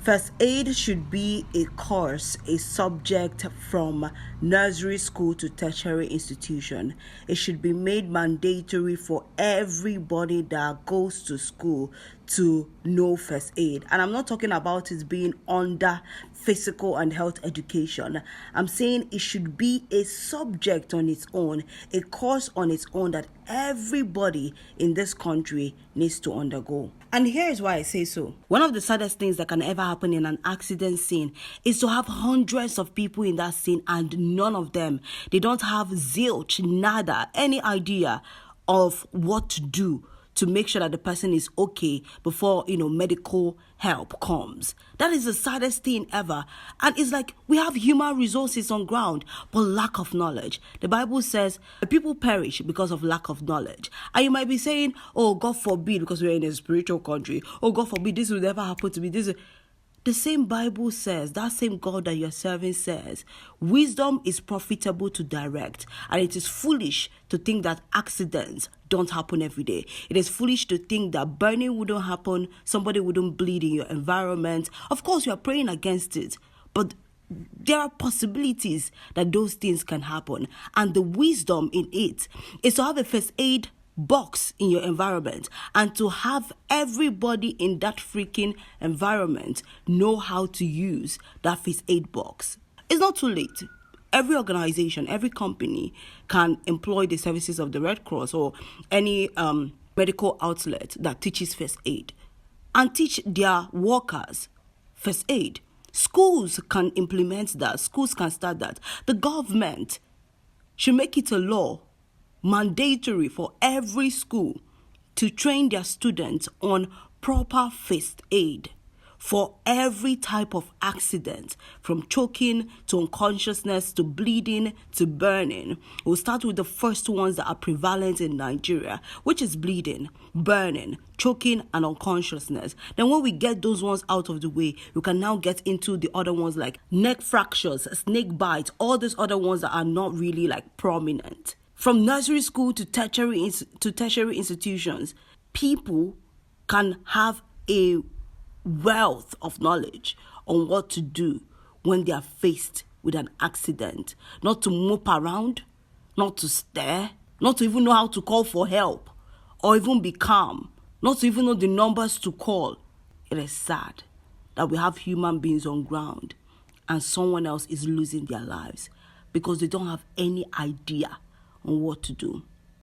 First aid should be a course, a subject from nursery school to tertiary institution. It should be made mandatory for everybody that goes to school to know first aid. And I'm not talking about it being under physical and health education. I'm saying it should be a subject on its own, a course on its own that everybody in this country needs to undergo. And here's why I say so. One of the saddest things that can ever happen in an accident scene is to have hundreds of people in that scene and none of them, they don't have zilch, nada, any idea of what to do to make sure that the person is okay before, medical help comes. That is the saddest thing ever. And it's like we have human resources on ground, but lack of knowledge. The Bible says people perish because of lack of knowledge. And you might be saying, oh, God forbid, because we're in a spiritual country. Oh, God forbid, this will never happen to me. The same Bible says, that same God that you're serving says, wisdom is profitable to direct, and it is foolish to think that accidents don't happen every day. It is foolish to think that burning wouldn't happen, somebody wouldn't bleed in your environment. Of course, you are praying against it, but there are possibilities that those things can happen. And the wisdom in it is to have a first aid box in your environment and to have everybody in that freaking environment know how to use that first aid box. It's not too late. Every organization, every company can employ the services of the Red Cross or any medical outlet that teaches first aid and teach their workers first aid. Schools can implement that. Schools can start that. The government should make it a law, mandatory for every school to train their students on proper first aid for every type of accident, from choking to unconsciousness to bleeding to burning. We'll start with the first ones that are prevalent in Nigeria, which is bleeding, burning, choking, and unconsciousness. Then when we get those ones out of the way, we can now get into the other ones like neck fractures, snake bites, all these other ones that are not really like prominent. From nursery school to tertiary institutions, people can have a wealth of knowledge on what to do when they are faced with an accident. Not to mope around, not to stare, not to even know how to call for help or even be calm, not to even know the numbers to call. It is sad that we have human beings on ground and someone else is losing their lives because they don't have any idea on what to do.